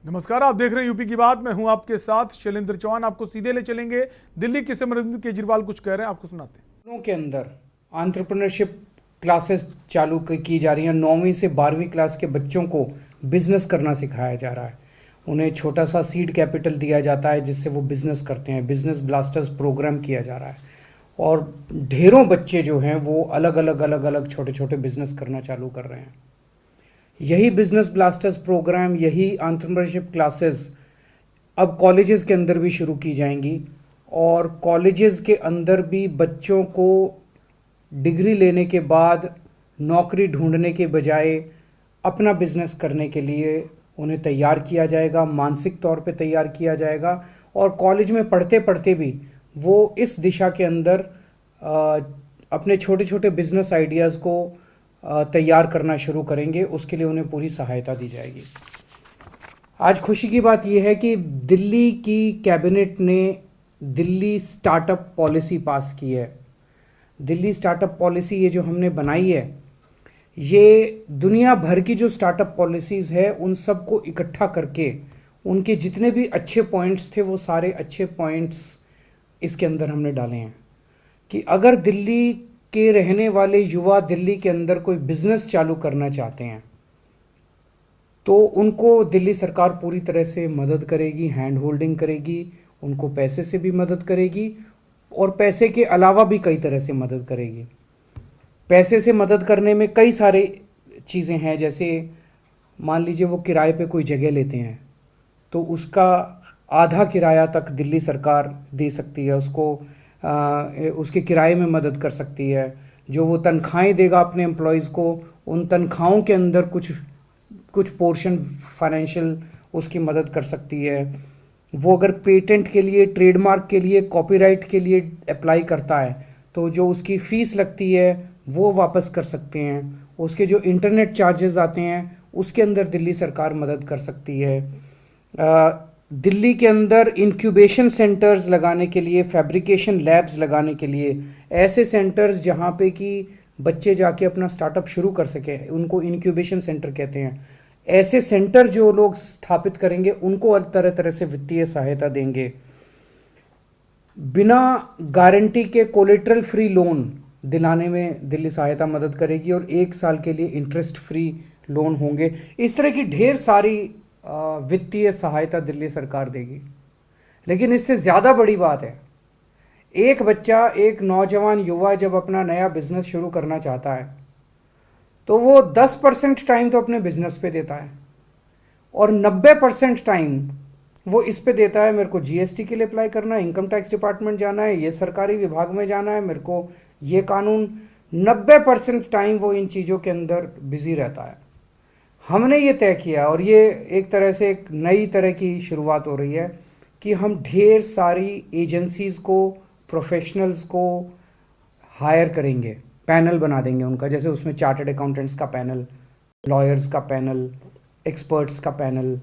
नमस्कार, आप देख रहे हैं यूपी की बात। मैं हूं आपके साथ शैलेंद्र चौहान। आपको सीधे ले चलेंगे दिल्ली की। अरविंद केजरीवाल कुछ कह रहे हैं, आपको सुनाते हैं। स्कूलों के अंदर एंटरप्रेन्योरशिप क्लासेस चालू की जा रही हैं। 9वीं से 12वीं क्लास के बच्चों को बिजनेस करना सिखाया जा रहा है। उन्हें छोटा सा सीड कैपिटल दिया जाता है जिससे वो बिजनेस करते हैं। बिजनेस ब्लास्टर्स प्रोग्राम किया जा रहा है और ढेरों बच्चे जो हैं वो अलग अलग छोटे छोटे बिजनेस करना चालू कर रहे हैं। यही बिजनेस ब्लास्टर्स प्रोग्राम, यही एंटरप्रेन्योरशिप क्लासेस अब कॉलेजेस के अंदर भी शुरू की जाएंगी और कॉलेजेस के अंदर भी बच्चों को डिग्री लेने के बाद नौकरी ढूंढने के बजाय अपना बिजनेस करने के लिए उन्हें तैयार किया जाएगा, मानसिक तौर पे तैयार किया जाएगा। और कॉलेज में पढ़ते पढ़ते भी वो इस दिशा के अंदर अपने छोटे छोटे बिजनेस आइडियाज़ को तैयार करना शुरू करेंगे। उसके लिए उन्हें पूरी सहायता दी जाएगी। आज खुशी की बात यह है कि दिल्ली की कैबिनेट ने दिल्ली स्टार्टअप पॉलिसी पास की है। दिल्ली स्टार्टअप पॉलिसी ये जो हमने बनाई है, ये दुनिया भर की जो स्टार्टअप पॉलिसीज़ है उन सबको इकट्ठा करके उनके जितने भी अच्छे पॉइंट्स थे वो सारे अच्छे पॉइंट्स इसके अंदर हमने डाले हैं कि अगर दिल्ली के रहने वाले युवा दिल्ली के अंदर कोई बिजनेस चालू करना चाहते हैं तो उनको दिल्ली सरकार पूरी तरह से मदद करेगी, हैंड होल्डिंग करेगी, उनको पैसे से भी मदद करेगी और पैसे के अलावा भी कई तरह से मदद करेगी। पैसे से मदद करने में कई सारे चीज़ें हैं, जैसे मान लीजिए वो किराए पे कोई जगह लेते हैं तो उसका आधा किराया तक दिल्ली सरकार दे सकती है, उसको उसके किराए में मदद कर सकती है। जो वो तनख्वाहें देगा अपने एम्प्लॉयज़ को, उन तनख्वाहों के अंदर कुछ पोर्शन फाइनेंशियल उसकी मदद कर सकती है। वो अगर पेटेंट के लिए, ट्रेडमार्क के लिए, कॉपीराइट के लिए अप्लाई करता है तो जो उसकी फ़ीस लगती है वो वापस कर सकते हैं। उसके जो इंटरनेट चार्जेस आते हैं उसके अंदर दिल्ली सरकार मदद कर सकती है। दिल्ली के अंदर इंक्यूबेशन सेंटर्स लगाने के लिए, फैब्रिकेशन लैब्स लगाने के लिए, ऐसे सेंटर्स जहाँ पे कि बच्चे जाके अपना स्टार्टअप शुरू कर सके, उनको इंक्यूबेशन सेंटर कहते हैं। ऐसे सेंटर जो लोग स्थापित करेंगे उनको तरह तरह से वित्तीय सहायता देंगे। बिना गारंटी के कोलेटरल फ्री लोन दिलाने में दिल्ली सहायता मदद करेगी और 1 साल के लिए इंटरेस्ट फ्री लोन होंगे। इस तरह की ढेर सारी वित्तीय सहायता दिल्ली सरकार देगी। लेकिन इससे ज़्यादा बड़ी बात है, एक बच्चा, एक नौजवान युवा जब अपना नया बिजनेस शुरू करना चाहता है तो वो 10% टाइम तो अपने बिजनेस पे देता है और 90% टाइम वो इस पे देता है, मेरे को जीएसटी के लिए अप्लाई करना है, इनकम टैक्स डिपार्टमेंट जाना है, ये सरकारी विभाग में जाना है, मेरे को ये कानून। 90% टाइम वो इन चीज़ों के अंदर बिजी रहता है। हमने ये तय किया और ये एक तरह से एक नई तरह की शुरुआत हो रही है कि हम ढेर सारी एजेंसीज़ को, प्रोफेशनल्स को हायर करेंगे, पैनल बना देंगे उनका। जैसे उसमें चार्टर्ड अकाउंटेंट्स का पैनल, लॉयर्स का पैनल, एक्सपर्ट्स का पैनल।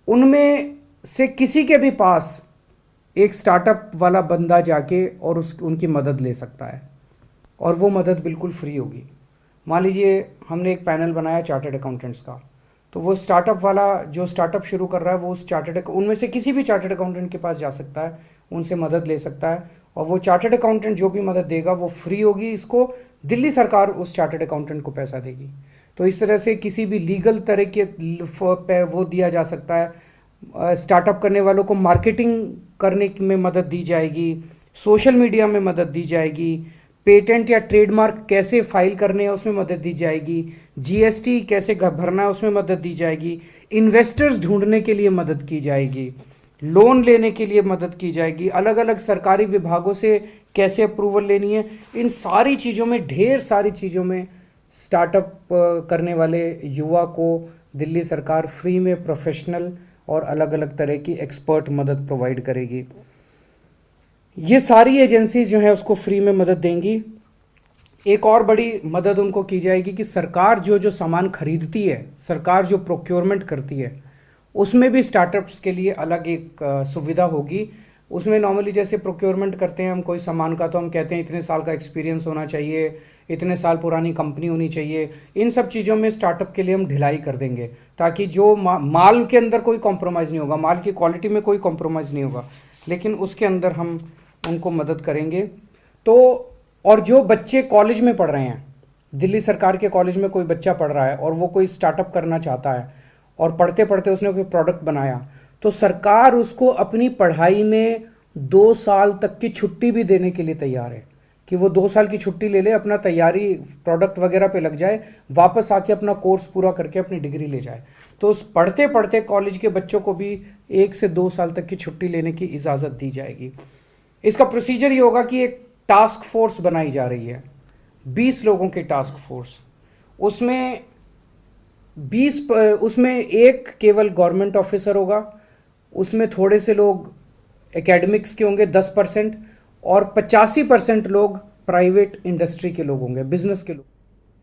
उनमें से किसी के भी पास एक स्टार्टअप वाला बंदा जाके और उनकी मदद ले सकता है और वो मदद बिल्कुल फ्री होगी। मान लीजिए हमने एक पैनल बनाया चार्टर्ड अकाउंटेंट्स का, तो वो स्टार्टअप वाला जो स्टार्टअप शुरू कर रहा है वो उस उनमें से किसी भी चार्टर्ड अकाउंटेंट के पास जा सकता है, उनसे मदद ले सकता है और वो चार्टर्ड अकाउंटेंट जो भी मदद देगा वो फ्री होगी। इसको दिल्ली सरकार उस चार्टर्ड अकाउंटेंट को पैसा देगी। तो इस तरह से किसी भी लीगल तरह के वो दिया जा सकता है। स्टार्टअप करने वालों को मार्केटिंग करने में मदद दी जाएगी, सोशल मीडिया में मदद दी जाएगी, पेटेंट या ट्रेडमार्क कैसे फाइल करने हैं उसमें मदद दी जाएगी, जीएसटी कैसे भरना है उसमें मदद दी जाएगी, इन्वेस्टर्स ढूंढने के लिए मदद की जाएगी, लोन लेने के लिए मदद की जाएगी, अलग अलग सरकारी विभागों से कैसे अप्रूवल लेनी है। इन सारी चीज़ों में, ढेर सारी चीज़ों में स्टार्टअप करने वाले युवा को दिल्ली सरकार फ्री में प्रोफेशनल और अलग अलग तरह की एक्सपर्ट मदद प्रोवाइड करेगी। ये सारी एजेंसी जो है उसको फ्री में मदद देंगी। एक और बड़ी मदद उनको की जाएगी कि सरकार जो जो सामान खरीदती है, सरकार जो प्रोक्योरमेंट करती है, उसमें भी स्टार्टअप्स के लिए अलग एक सुविधा होगी। उसमें नॉर्मली जैसे प्रोक्योरमेंट करते हैं हम कोई सामान का, तो हम कहते हैं इतने साल का एक्सपीरियंस होना चाहिए, इतने साल पुरानी कंपनी होनी चाहिए। इन सब चीज़ों में स्टार्टअप के लिए हम ढिलाई कर देंगे, ताकि जो माल के अंदर कोई कॉम्प्रोमाइज़ नहीं होगा, माल की क्वालिटी में कोई कॉम्प्रोमाइज़ नहीं होगा, लेकिन उसके अंदर हम उनको मदद करेंगे। तो और जो बच्चे कॉलेज में पढ़ रहे हैं, दिल्ली सरकार के कॉलेज में कोई बच्चा पढ़ रहा है और वो कोई स्टार्टअप करना चाहता है और पढ़ते पढ़ते उसने कोई प्रोडक्ट बनाया, तो सरकार उसको अपनी पढ़ाई में 2 साल तक की छुट्टी भी देने के लिए तैयार है, कि वो 2 साल की छुट्टी ले ले, अपना तैयारी प्रोडक्ट वगैरह पे लग जाए, वापस आके अपना कोर्स पूरा करके अपनी डिग्री ले जाए। तो उस पढ़ते पढ़ते कॉलेज के बच्चों को भी 1 से 2 साल तक की छुट्टी लेने की इजाज़त दी जाएगी। इसका प्रोसीजर ये होगा कि एक टास्क फोर्स बनाई जा रही है, 20 लोगों की टास्क फोर्स। उसमें एक केवल गवर्नमेंट ऑफिसर होगा, उसमें थोड़े से लोग एकेडमिक्स के होंगे 10% और 85% लोग प्राइवेट इंडस्ट्री के लोग होंगे, बिजनेस के लोग।